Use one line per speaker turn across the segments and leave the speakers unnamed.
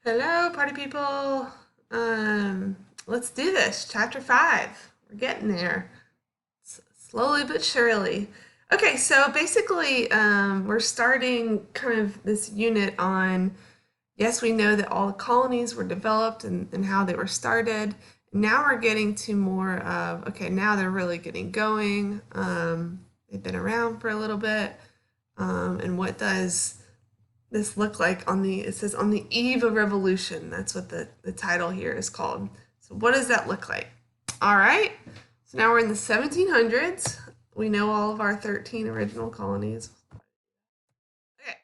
Hello, party people. Let's do this. Chapter 5. We're getting there. Slowly but surely. Okay, so basically, we're starting kind of this unit on, yes, we know that all the colonies were developed and how they were started. Now we're getting to more of, okay, now they're really getting going. They've been around for a little bit. And what does this look like it says on the eve of revolution. That's what the title here is called. So what does that look like? All right. So now we're in the 1700s. We know all of our 13 original colonies. Okay.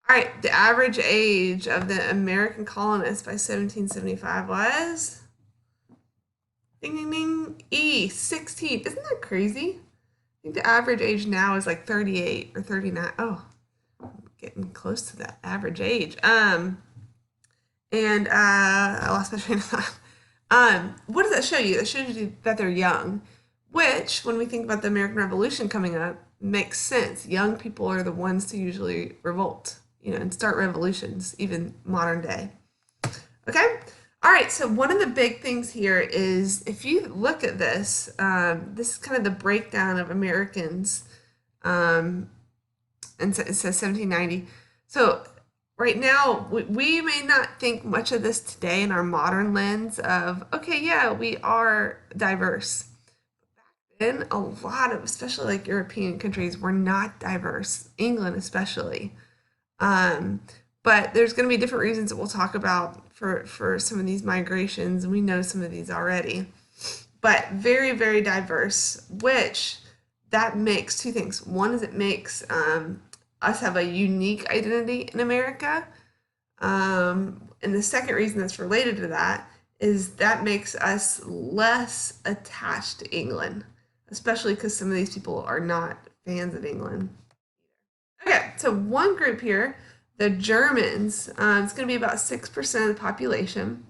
All right. The average age of the American colonists by 1775 was ding ding ding 16. Isn't that crazy? I think the average age now is like 38 or 39. Oh, getting close to that average age. And I lost my train of thought. What does that show you? That shows you that they're young, which, when we think about the American Revolution coming up, makes sense. Young people are the ones to usually revolt, and start revolutions, even modern day. Okay? All right, so one of the big things here is if you look at this, this is kind of the breakdown of Americans, and so it says 1790. So right now, we may not think much of this today in our modern lens of, okay, yeah, we are diverse. Then a lot of, especially like European countries, were not diverse, England especially. Um, but there's going to be different reasons that we'll talk about for some of these migrations. We know some of these already, but very, very diverse, which that makes two things. One is it makes us have a unique identity in America. And the second reason that's related to that is that makes us less attached to England, especially because some of these people are not fans of England. Okay, so one group here, the Germans, it's going to be about 6% of the population,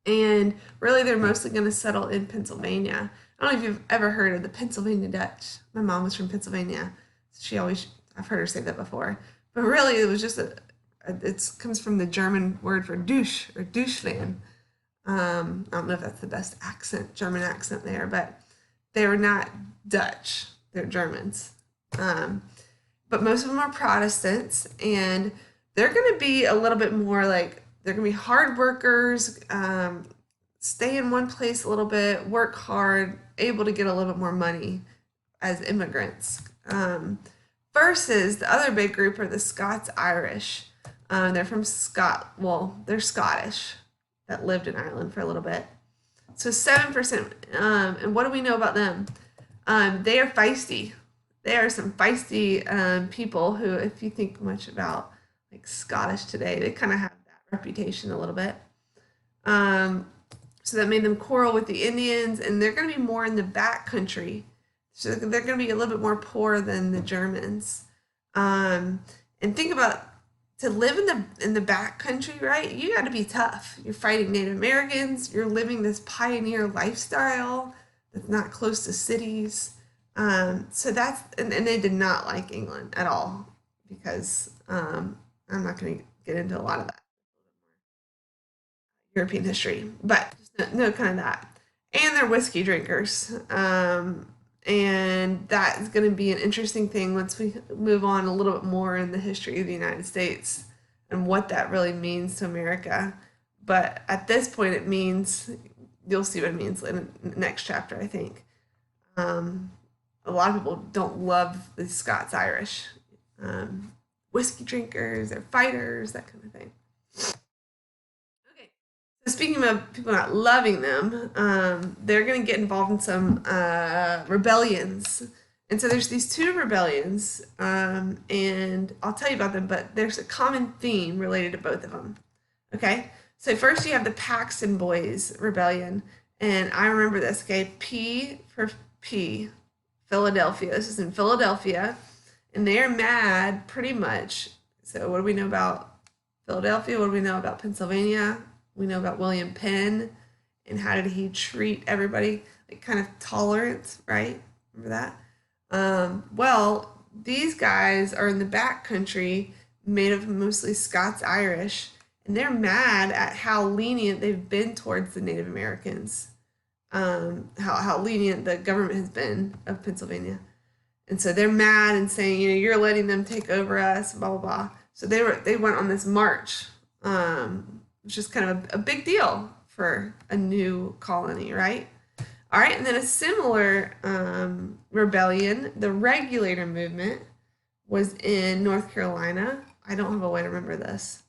and really they're mostly going to settle in Pennsylvania. I don't know if you've ever heard of the Pennsylvania Dutch. My mom was from Pennsylvania. I've heard her say that before. But really, it was just it comes from the German word for douche or Deutschland. I don't know if that's the best German accent there, but they were not Dutch. They're Germans. But most of them are Protestants, and they're going to be a little bit more like they're going to be hard workers, stay in one place a little bit, work hard, able to get a little bit more money as immigrants. Versus the other big group are the Scots Irish. They're from well, they're Scottish that lived in Ireland for a little bit. So 7%. And what do we know about them? They are feisty. They are some feisty people who, if you think much about like Scottish today, they kind of have that reputation a little bit. So that made them quarrel with the Indians, and they're going to be more in the back country. So they're going to be a little bit more poor than the Germans. And think about to live in the back country, right? You got to be tough. You're fighting Native Americans. You're living this pioneer lifestyle that's not close to cities. So that's and they did not like England at all because I'm not going to get into a lot of that European history, but just know kind of that. And they're whiskey drinkers. And that is going to be an interesting thing once we move on a little bit more in the history of the United States and what that really means to America. But at this point, it means you'll see what it means in the next chapter, I think. A lot of people don't love the Scots Irish. Whiskey drinkers, they're fighters, that kind of thing. Okay. So speaking of people not loving them, they're going to get involved in some rebellions. And so there's these two rebellions, and I'll tell you about them, but there's a common theme related to both of them. Okay? So first you have the Paxton Boys Rebellion, and I remember this, okay? P for P, Philadelphia. This is in Philadelphia, and they're mad pretty much. So what do we know about Philadelphia? What do we know about Pennsylvania? We know about William Penn and how did he treat everybody, like kind of tolerance, right? Remember that? Well, these guys are in the back country, made of mostly Scots Irish, and they're mad at how lenient they've been towards the Native Americans, how lenient the government has been of Pennsylvania. And so they're mad and saying, you're letting them take over us, blah blah blah. So they went on this march, which is kind of a big deal for a new colony, right? All right, and then a similar rebellion, the Regulator Movement, was in North Carolina. I don't have a way to remember this.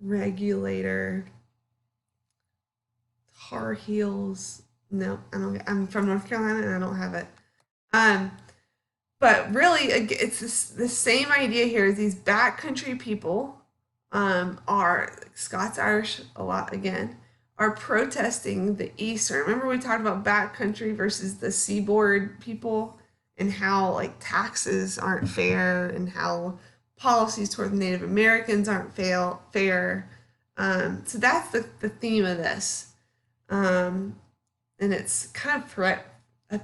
Regulator, Tar Heels. No, I don't. I'm from North Carolina and I don't have it. Um, but really, it's the same idea here. Is these backcountry people are Scots Irish a lot again are protesting the Eastern. Remember we talked about backcountry versus the seaboard people and how like taxes aren't fair and how policies toward the Native Americans aren't fair. So that's the theme of this. And it's kind of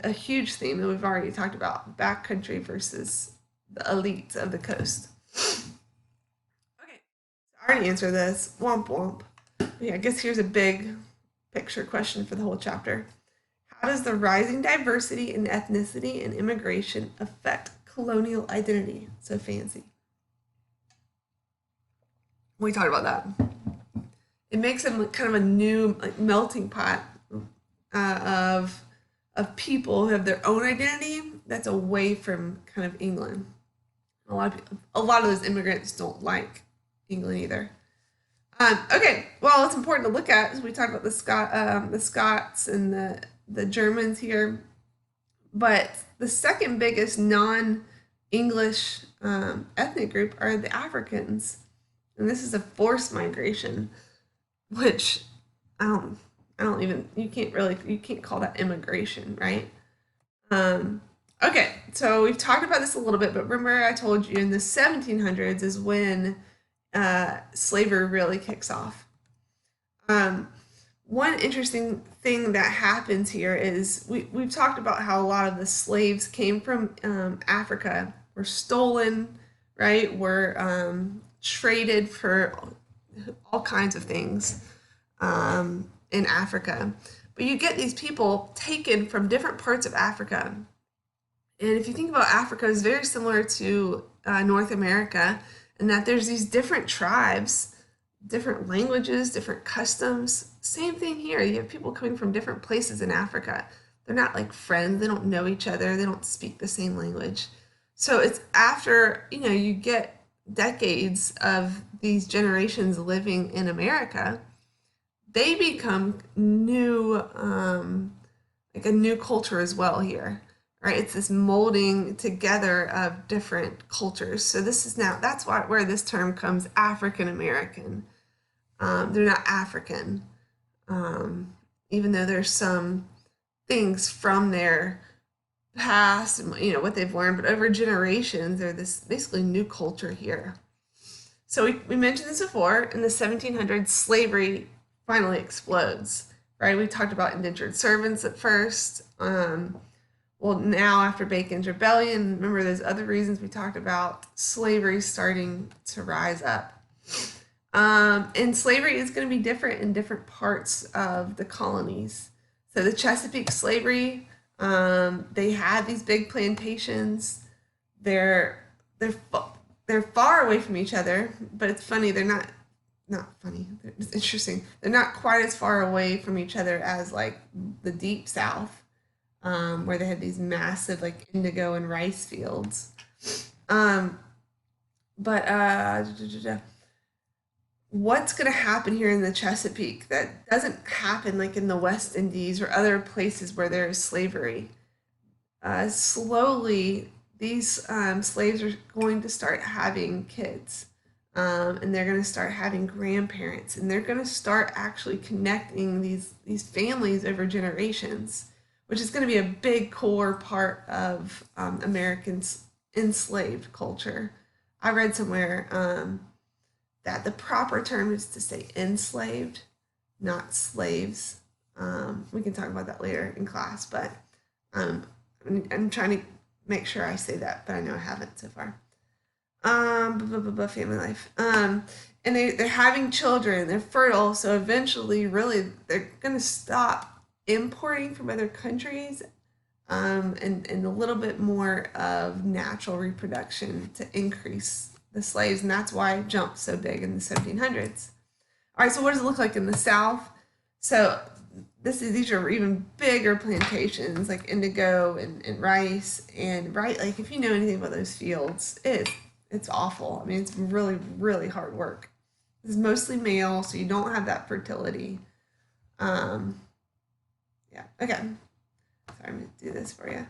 a huge theme that we've already talked about, backcountry versus the elites of the coast. Okay, so I already answered this. Womp womp. Yeah, I guess here's a big picture question for the whole chapter. How does the rising diversity in ethnicity and immigration affect colonial identity? So fancy. We talked about that. It makes them kind of a new like melting pot of people who have their own identity that's away from kind of England. A lot of those immigrants don't like England either. Okay, well, it's important to look at as we talked about the Scots and the Germans here, but the second biggest non-English ethnic group are the Africans, and this is a forced migration, which I don't even you can't call that immigration, right? Okay, so we've talked about this a little bit, but remember I told you in the 1700s is when slavery really kicks off. One interesting thing that happens here is we've talked about how a lot of the slaves came from Africa, were stolen, right? Were traded for all kinds of things in Africa. But you get these people taken from different parts of Africa. And if you think about Africa, it's very similar to North America in that there's these different tribes, different languages, different customs. Same thing here. You have people coming from different places in Africa. They're not like friends. They don't know each other. They don't speak the same language. So it's after, you get decades of these generations living in America, they become new, like a new culture as well here, right? It's this molding together of different cultures. So that's where this term comes, African American. They're not African, even though there's some things from their past and what they've learned, but over generations, they're this basically new culture here. So we mentioned this before. In the 1700s, slavery finally explodes, right? We talked about indentured servants at first. Well, now after Bacon's Rebellion, remember those other reasons we talked about, slavery starting to rise up. And slavery is going to be different in different parts of the colonies. So the Chesapeake slavery, they had these big plantations. They're far away from each other, but it's funny, they're not funny. It's interesting. They're not quite as far away from each other as like the Deep South, where they had these massive like indigo and rice fields. But what's going to happen here in the Chesapeake that doesn't happen like in the West Indies or other places where there is slavery? Slowly, these slaves are going to start having kids. And they're going to start having grandparents, and they're going to start actually connecting these families over generations, which is going to be a big core part of Americans' enslaved culture. I read somewhere that the proper term is to say enslaved, not slaves. We can talk about that later in class, but I'm trying to make sure I say that, but I know I haven't so far. Family life. and they're having children, they're fertile, so eventually, really, they're going to stop importing from other countries, and a little bit more of natural reproduction to increase the slaves, and that's why it jumped so big in the 1700s. All right, so what does it look like in the South? So these are even bigger plantations like indigo and rice, and right, like if you know anything about those fields, it's awful. I mean, it's really, really hard work. This is mostly male, so you don't have that fertility. Um, yeah, okay. Sorry, I'm gonna do this for you.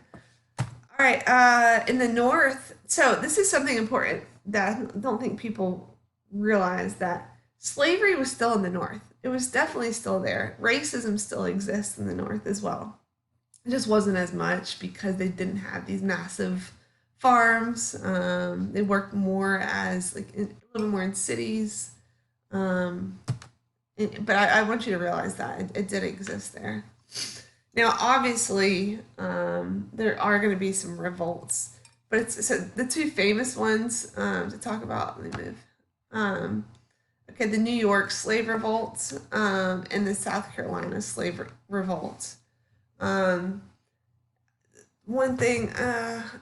All right, in the North, so this is something important that I don't think people realize, that slavery was still in the North. It was definitely still there. Racism still exists in the North as well. It just wasn't as much because they didn't have these massive farms. They worked more as like a little more in cities. Um, but I want you to realize that it did exist there. Now, obviously, there are going to be some revolts, but it's so the two famous ones to talk about. Let me move. Okay, the New York slave revolts, and the South Carolina slave revolts. Um, One thing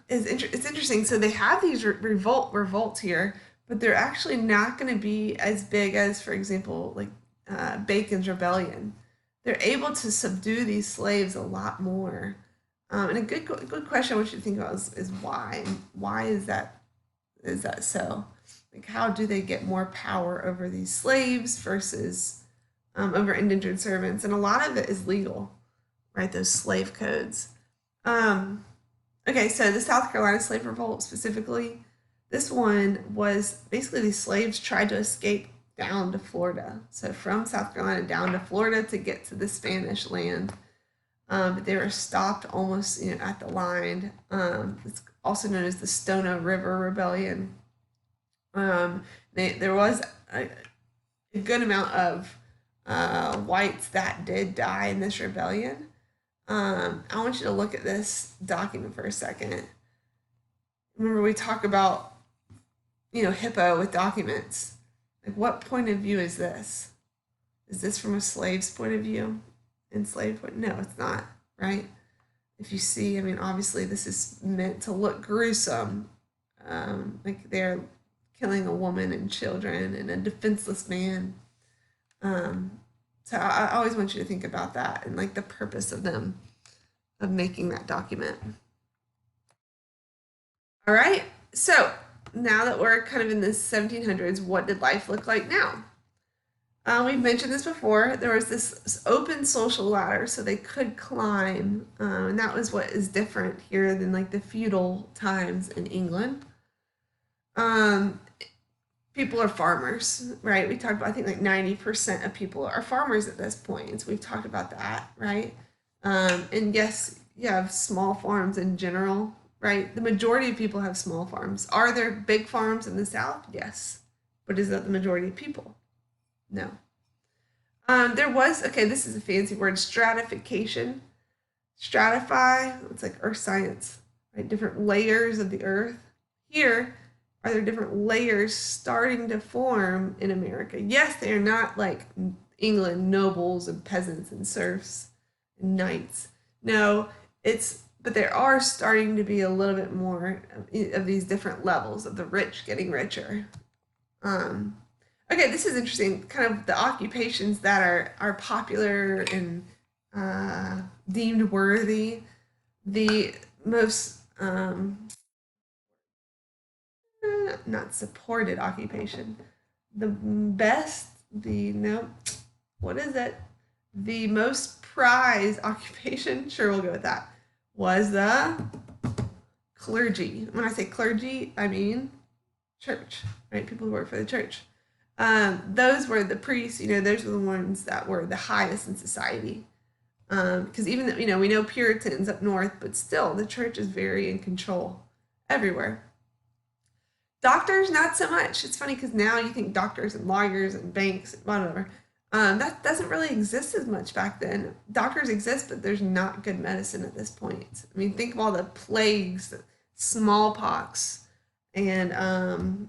it's interesting. So they have these revolts here, but they're actually not going to be as big as, for example, like Bacon's Rebellion. They're able to subdue these slaves a lot more. And a good question I want you to think about is why? Why is that so? Like, how do they get more power over these slaves versus over indentured servants? And a lot of it is legal, right? Those slave codes. Um, okay, so the South Carolina slave revolt specifically, this one was basically these slaves tried to escape down to Florida. So from South Carolina down to Florida to get to the Spanish land. But they were stopped almost, at the line. It's also known as the Stono River Rebellion. There was a good amount of whites that did die in this rebellion. I want you to look at this document for a second. Remember, we talk about, Hippo with documents. Like, what point of view is this? Is this from a slave's point of view? Enslaved point? No, it's not, right? If you see, I mean, obviously, this is meant to look gruesome. Like they're killing a woman and children and a defenseless man. Um, so I always want you to think about that and like the purpose of them of making that document. All right. So now that we're kind of in the 1700s, what did life look like now? We've mentioned this before. There was this open social ladder, so they could climb, and that was what is different here than like the feudal times in England. Um, People are farmers, right? We talked about, I think like 90% of people are farmers at this point. So we've talked about that, right? And yes, you have small farms in general, right? The majority of people have small farms. Are there big farms in the South? Yes. But is that the majority of people? No. There was, okay, this is a fancy word, stratification. Stratify, it's like earth science, right? Different layers of the earth. Here, are there different layers starting to form in America? Yes, they are not like England, nobles and peasants and serfs and knights. No, but there are starting to be a little bit more of these different levels of the rich getting richer. Um, okay, this is interesting. Kind of the occupations that are popular and deemed worthy. The most not supported occupation. The best, the no, what is it? The most prized occupation, sure, we'll go with that, was the clergy. When I say clergy, I mean church, right? People who work for the church. Those were the priests, those were the ones that were the highest in society. Because even though, we know Puritans up north, but still the church is very in control everywhere. Doctors, not so much. It's funny because now you think doctors and lawyers and banks, whatever. That doesn't really exist as much back then. Doctors exist, but there's not good medicine at this point. I mean, think of all the plagues, smallpox, and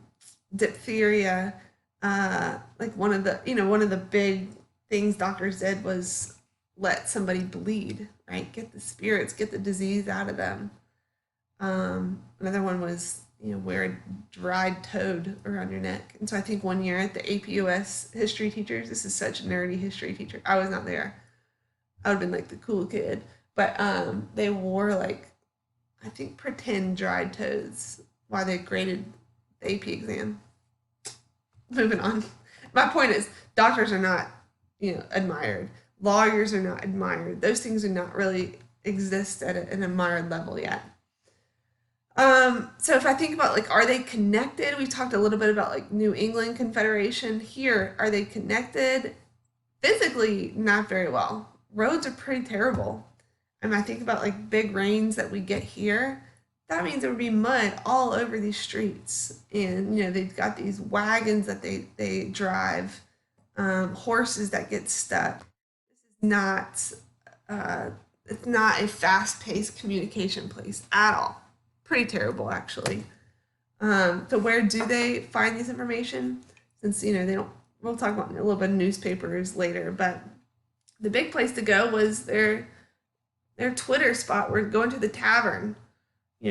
diphtheria. like one of the big things doctors did was let somebody bleed, right? Get the spirits, get the disease out of them. Another one was, wear a dried toad around your neck. And so I think one year at the APUS history teachers, this is such a nerdy history teacher. I was not there. I would have been like the cool kid. But they wore like, I think, pretend dried toads while they graded the AP exam. Moving on. My point is, doctors are not, admired. Lawyers are not admired. Those things do not really exist at an admired level yet. So if I think about like, are they connected? We talked a little bit about like New England Confederation. Here, are they connected? Physically, not very well. Roads are pretty terrible. And I think about like big rains that we get here. That means there would be mud all over these streets. And they've got these wagons that they drive, horses that get stuck. This is not it's not a fast-paced communication place at all. Pretty terrible, actually. So where do they find this information? Since they don't. We'll talk about a little bit of newspapers later, but the big place to go was their Twitter spot. We're going to the tavern.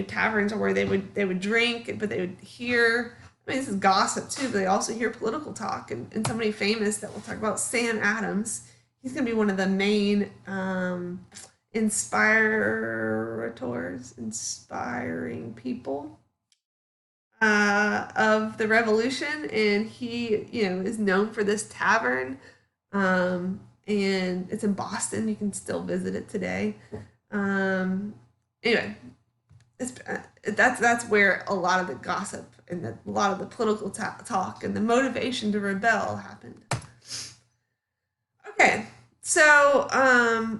Taverns are where they would drink, but they would hear. I mean, this is gossip too, but they also hear political talk. And somebody famous that we'll talk about, Sam Adams. He's going to be one of the main inspiring people of the revolution, and he is known for this tavern, and it's in Boston. You can still visit it today. Anyway, that's where a lot of the gossip and a lot of the political talk and the motivation to rebel happened. Okay. So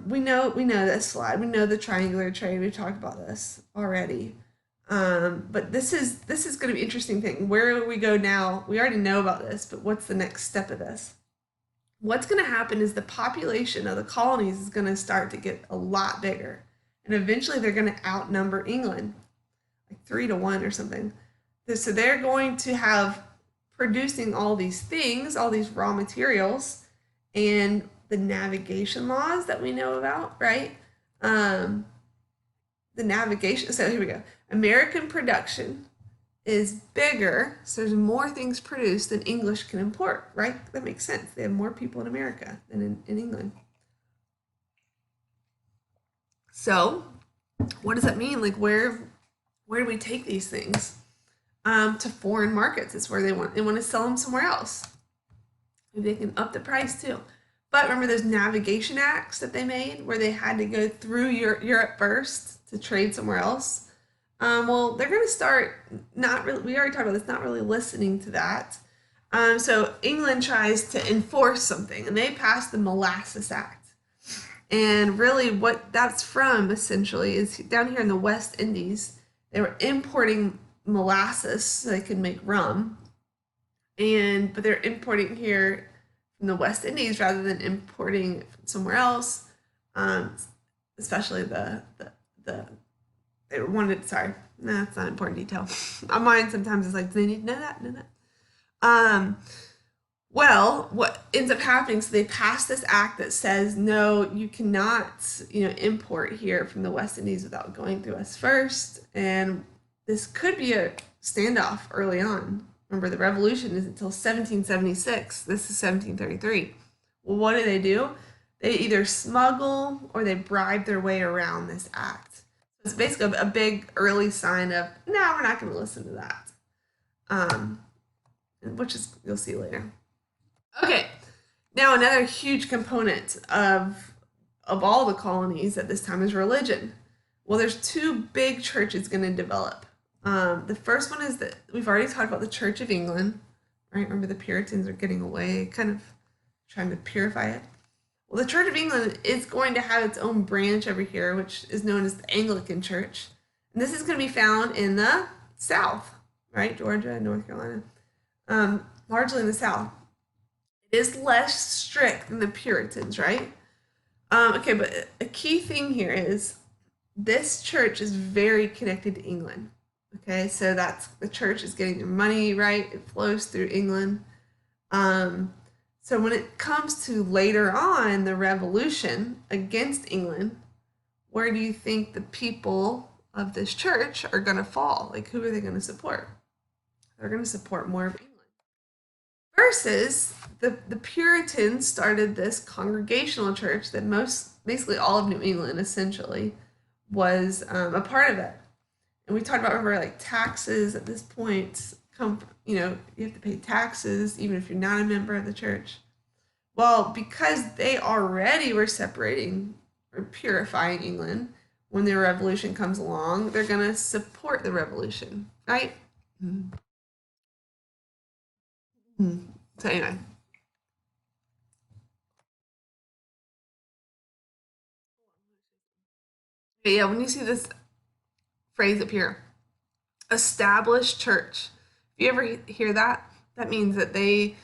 we know this slide. We know the triangular trade. We've talked about this already. But this is going to be an interesting thing. Where do we go now? We already know about this, but what's the next step of this? What's going to happen is the population of the colonies is going to start to get a lot bigger, and eventually they're going to outnumber England, like 3-1 or something. So they're going to have producing all these things, all these raw materials, and the navigation laws that we know about, right? The navigation. So here we go. American production is bigger, so there's more things produced than English can import, right? That makes sense. They have more people in America than in England. So what does that mean? Like where do we take these things? To foreign markets. It's where they want to sell them somewhere else. Maybe they can up the price too. But remember those navigation acts that they made where they had to go through Europe first to trade somewhere else? Well, they're going to start not really, we already talked about this, not really listening to that. So England tries to enforce something, and they passed the Molasses Act. And really what that's from, essentially, is down here in the West Indies, they were importing molasses so they could make rum. But they're importing here from the West Indies rather than importing it from somewhere else. Especially they wanted, sorry, no, that's not important detail. My mind sometimes is like, do they need to know that? Know that? Well, what ends up happening, so they pass this act that says, no, you cannot, import here from the West Indies without going through us first. And this could be a standoff early on. Remember, the revolution is until 1776. This is 1733. Well, what do? They either smuggle or they bribe their way around this act. It's basically a big early sign of, no, we're not going to listen to that. Which is, you'll see later. Okay, now another huge component of all the colonies at this time is religion. Well, there's two big churches going to develop. The first one is that we've already talked about the Church of England, right? Remember the Puritans are getting away, kind of trying to purify it. Well, the Church of England is going to have its own branch over here, which is known as the Anglican Church. And this is going to be found in the South, right? Georgia, North Carolina, largely in the South. It is less strict than the Puritans, right? Okay, but a key thing here is this church is very connected to England. Okay, so that's the church is getting their money, right? It flows through England. Um, so when it comes to later on the revolution against England, where do you think the people of this church are going to fall? Like, who are they going to support? They're going to support more of England. Versus the Puritans started this congregational church that basically all of New England essentially was a part of it. And we talked about, remember, like taxes at this point come, you have to pay taxes even if you're not a member of the church. Well, because they already were separating or purifying England, when the revolution comes along, they're going to support the revolution, right? Mm-hmm. So anyway, but yeah, when you see this phrase up here, established church, if you ever hear that, that means that they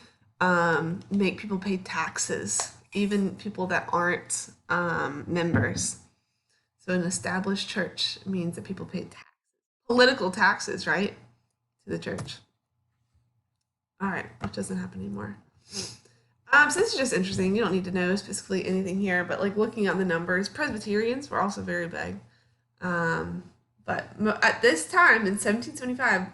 make people pay taxes, even people that aren't members. So an established church means that people pay political taxes, right, to the church. All right, which doesn't happen anymore. So this is just interesting. You don't need to know specifically anything here, but like looking at the numbers, Presbyterians were also very big. Um, but at this time in 1775,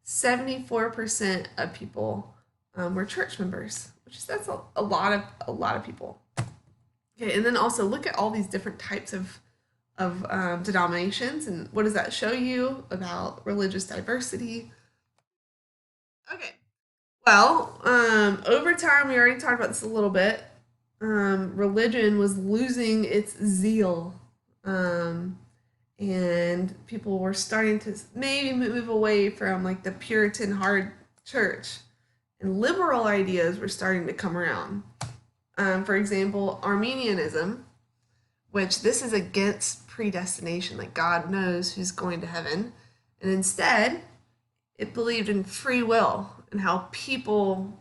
74% of people were church members, which is that's a lot of people. Okay, and then also look at all these different types of denominations, and what does that show you about religious diversity? Okay, well, over time, we already talked about this a little bit. Religion was losing its zeal, and people were starting to maybe move away from like the Puritan hard church, and liberal ideas were starting to come around. For example, Arminianism, which this is against predestination, like God knows who's going to heaven, and instead it believed in free will and how people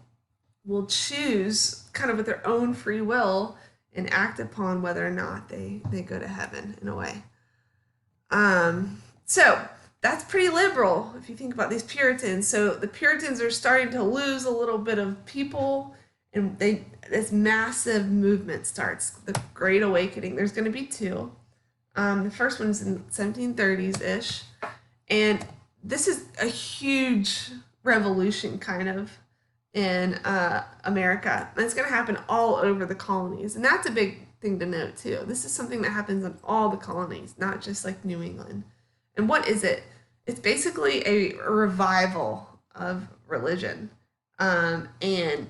will choose kind of with their own free will and act upon whether or not they go to heaven in a way. So that's pretty liberal if you think about these Puritans. So the Puritans are starting to lose a little bit of people, and this massive movement starts, the Great Awakening. There's going to be two. The first one's in 1730s ish, and this is a huge revolution kind of in America. And it's going to happen all over the colonies. And that's a big thing to note, too. This is something that happens in all the colonies, not just like New England. And what is it? It's basically a revival of religion, and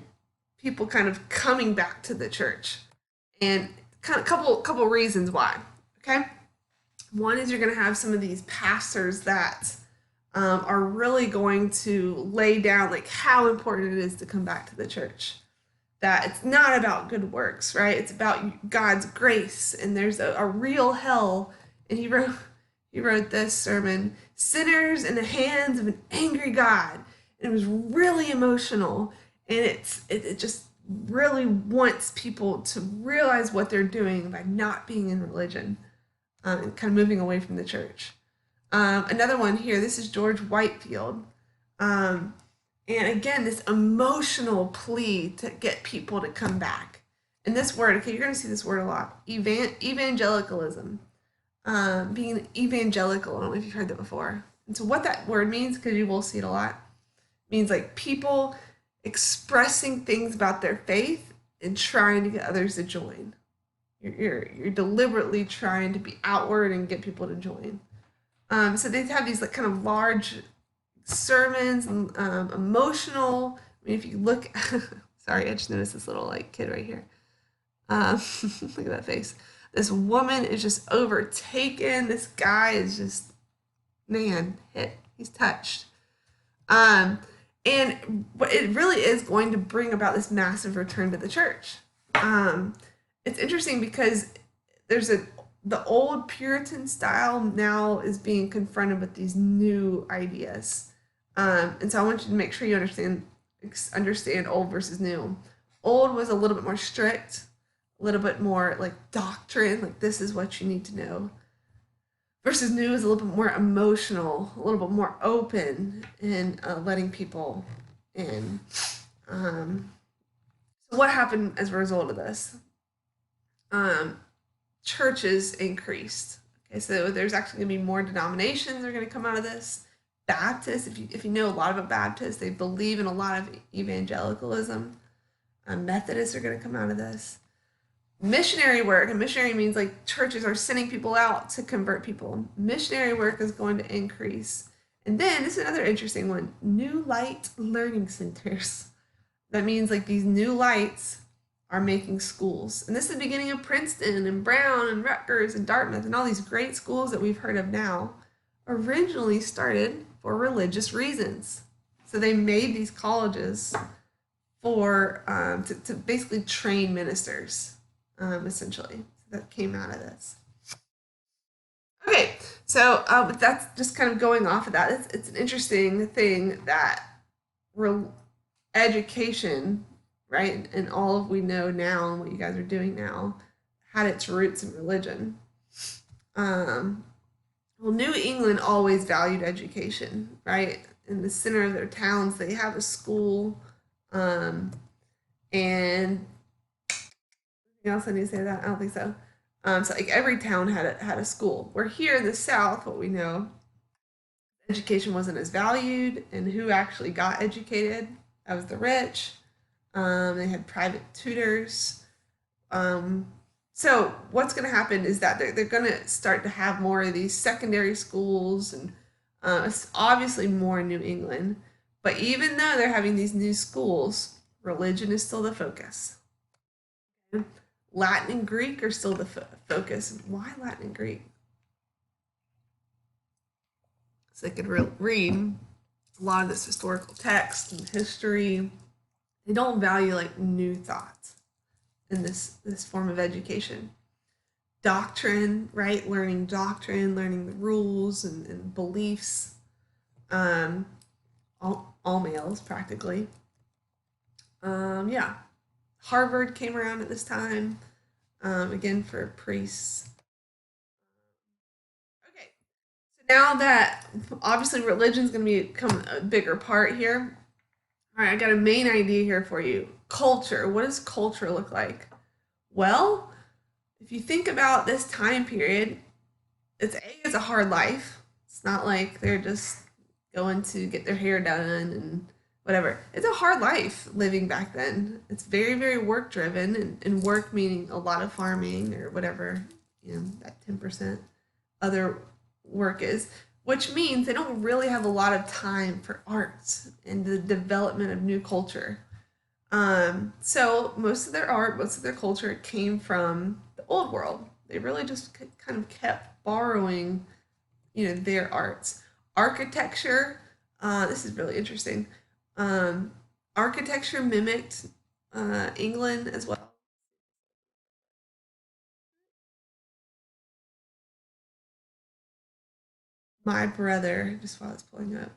people kind of coming back to the church. And kind of couple reasons why. Okay, one is you're going to have some of these pastors that are really going to lay down like how important it is to come back to the church. That it's not about good works, right? It's about God's grace, and there's a real hell. And he wrote this sermon, "Sinners in the Hands of an Angry God." And it was really emotional, and it just really wants people to realize what they're doing by not being in religion, and kind of moving away from the church. Another one here, this is George Whitefield. And again, this emotional plea to get people to come back. And this word, okay, you're going to see this word a lot, evangelicalism. Being evangelical, I don't know if you've heard that before. And so what that word means, because you will see it a lot, means like people expressing things about their faith and trying to get others to join. You're deliberately trying to be outward and get people to join. So they have these like kind of large sermons and emotional. I mean, if you look, sorry, I just noticed this little like kid right here. Look at that face. This woman is just overtaken. This guy is just, man, hit. He's touched. And it really is going to bring about this massive return to the church. It's interesting because the old Puritan style now is being confronted with these new ideas. And so I want you to make sure you understand old versus new. Old was a little bit more strict, a little bit more like doctrine, like this is what you need to know. Versus new is a little bit more emotional, a little bit more open, and letting people in. What happened as a result of this? Um, Churches increased. Okay, so there's actually going to be more denominations that are going to come out of this. Baptists, if you know a lot about Baptists, they believe in a lot of evangelicalism. Methodists are going to come out of this. Missionary work, and missionary means like churches are sending people out to convert people. Missionary work is going to increase. And then this is another interesting one: new light learning centers. That means like these new lights are making schools. And this is the beginning of Princeton and Brown and Rutgers and Dartmouth and all these great schools that we've heard of now originally started for religious reasons. So they made these colleges for to basically train ministers, essentially. So that came out of this. Okay, so that's just kind of going off of that. It's an interesting thing that re- education, right, and all of we know now and what you guys are doing now had its roots in religion. Um, well, New England always valued education, right? In the center of their towns, they have a school, um, and anything else I need to say that? I don't think so. So like every town had a school. Where here in the South, what we know, education wasn't as valued, and who actually got educated? That was the rich. They had private tutors. Um, so what's going to happen is that they're going to start to have more of these secondary schools, and it's obviously more in New England. But even though they're having these new schools, religion is still the focus. Latin and Greek are still the focus. Why Latin and Greek? So they could read a lot of this historical text and history. They don't value like new thoughts in this form of education. Doctrine, right? Learning doctrine, learning the rules and beliefs. Um, all males practically. Yeah, Harvard came around at this time. Again for priests. Okay, so now that obviously religion is going to become a bigger part here. All right, I got a main idea here for you. Culture. What does culture look like? Well, if you think about this time period, it's a hard life. It's not like they're just going to get their hair done and whatever. It's a hard life living back then. It's very, very work driven, and work meaning a lot of farming or whatever, that 10% other work is, which means they don't really have a lot of time for arts and the development of new culture. So most of their art, most of their culture came from the old world. They really just kind of kept borrowing, their arts. Architecture, this is really interesting. Um, Architecture mimicked England as well. My brother, just while it's pulling up,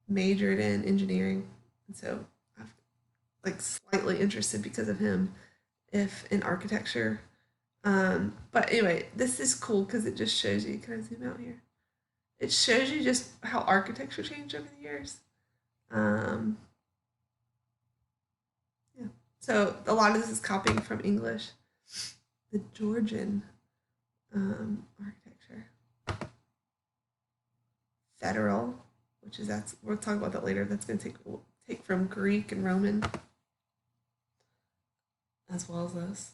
majored in engineering, and so I'm like slightly interested because of him, if in architecture. But anyway, this is cool because it just shows you. Can I zoom out here? It shows you just how architecture changed over the years. Um, yeah. So a lot of this is copying from English. The Georgian architecture. Federal, which is that's we'll talk about that later. That's going to take from Greek and Roman as well as this.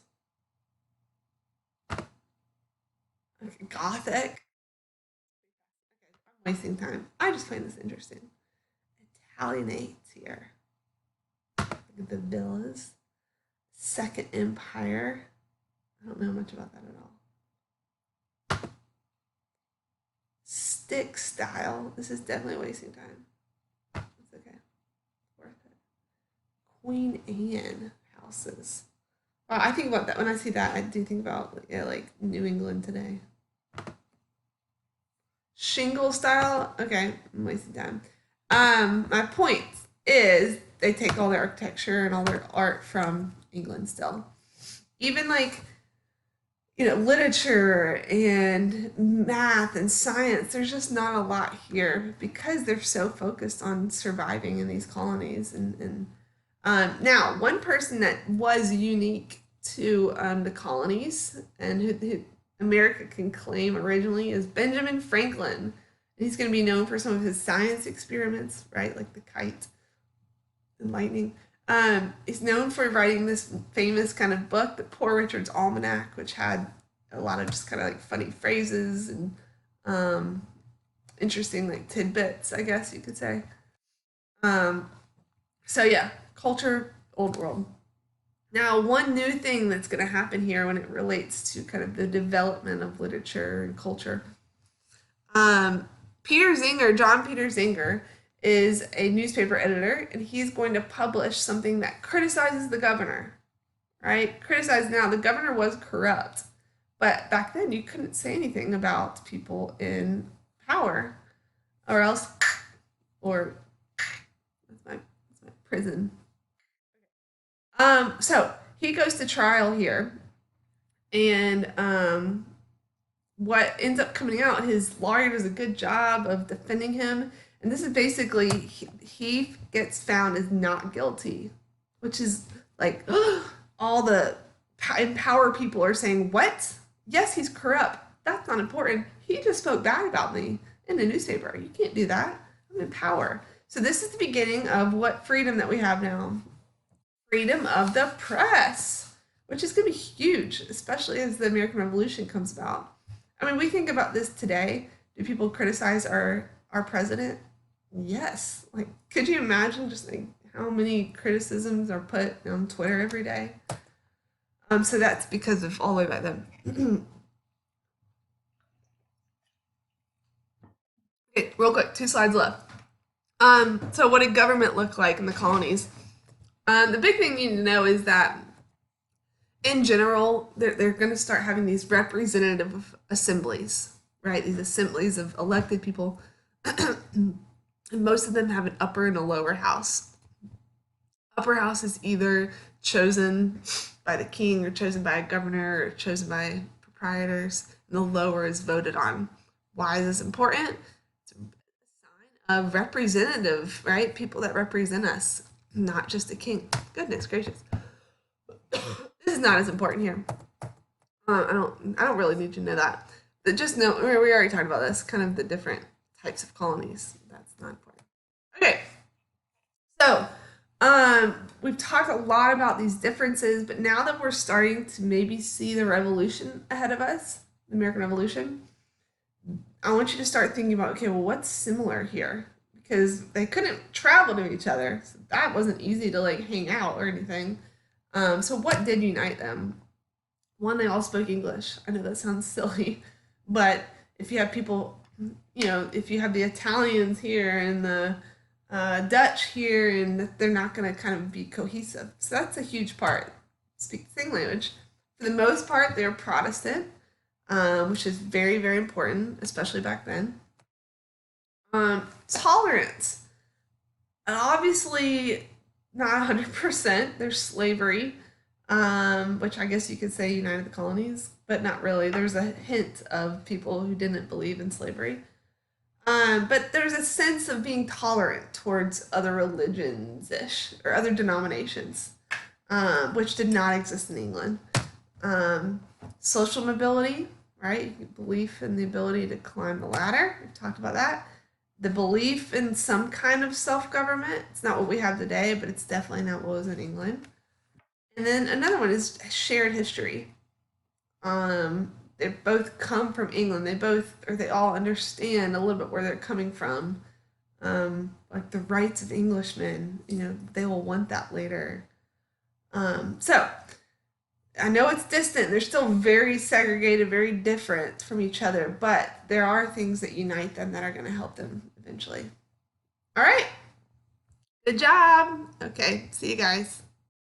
Okay, Gothic. Okay, I'm wasting time. I just find this interesting. Italianates here. Look at the villas. Second Empire. I don't know much about that at all. Stick style. This is definitely wasting time. It's okay. It's worth it. Queen Anne houses. I think about that when I see that. I do think about like New England today. Shingle style. Okay, I'm wasting time. My point is they take all their architecture and all their art from England still. Even like literature and math and science, there's just not a lot here because they're so focused on surviving in these colonies and Now, one person that was unique to the colonies and who America can claim originally is Benjamin Franklin. And he's going to be known for some of his science experiments, right? Like the kite and lightning. He's known for writing this famous kind of book, the Poor Richard's Almanac, which had a lot of just kind of like funny phrases and um, interesting like tidbits, I guess you could say. Um, so yeah, culture, old world. Now, one new thing that's going to happen here when it relates to kind of the development of literature and culture. Um, John Peter Zinger, is a newspaper editor, and he's going to publish something that criticizes the governor, right? Criticize now, the governor was corrupt, but back then you couldn't say anything about people in power, or else, or that's my prison. So he goes to trial here, and what ends up coming out, his lawyer does a good job of defending him, and this is basically he gets found as not guilty, which is like all the empower people are saying, "What? Yes, he's corrupt. That's not important. He just spoke bad about me in the newspaper. You can't do that. I'm in power." So this is the beginning of what freedom that we have now. Freedom of the press, which is going to be huge, especially as the American Revolution comes about. I mean, we think about this today. Do people criticize our president? Yes. Like, could you imagine just like how many criticisms are put on Twitter every day? So that's because of all the way back then. Okay, real quick, 2 slides left. So what did government look like in the colonies? The big thing you need to know is that in general, they're going to start having these representative assemblies, right? These assemblies of elected people. And most of them have an upper and a lower house. Upper house is either chosen by the king or chosen by a governor or chosen by proprietors, and the lower is voted on. Why is this important? It's a sign of representative, right? People that represent us, not just a king. Goodness gracious. This is not as important here. I don't really need you to know that. But just know we already talked about this, kind of the different types of colonies. That's not important. Okay. So, we've talked a lot about these differences, but now that we're starting to maybe see the revolution ahead of us, the American Revolution, I want you to start thinking about, okay, well, what's similar here? Because they couldn't travel to each other, so that wasn't easy to like hang out or anything. So what did unite them? One, they all spoke English. I know that sounds silly, but if you have people, if you have the Italians here and the Dutch here, and they're not going to kind of be cohesive. So that's a huge part. Speak the same language. For the most part, they're Protestant, which is very, very important, especially back then. Tolerance. And obviously, not 100%. There's slavery, which I guess you could say united the colonies, but not really. There's a hint of people who didn't believe in slavery. But there's a sense of being tolerant towards other religions ish or other denominations, which did not exist in England. Social mobility, right? Belief in the ability to climb the ladder. We've talked about that. The belief in some kind of self government. It's not what we have today, but it's definitely not what was in England. And then another one is shared history. They both come from England. They all understand a little bit where they're coming from. Like the rights of Englishmen, they will want that later. So I know it's distant. They're still very segregated, very different from each other, but there are things that unite them that are going to help them eventually. All right. Good job. Okay. See you guys.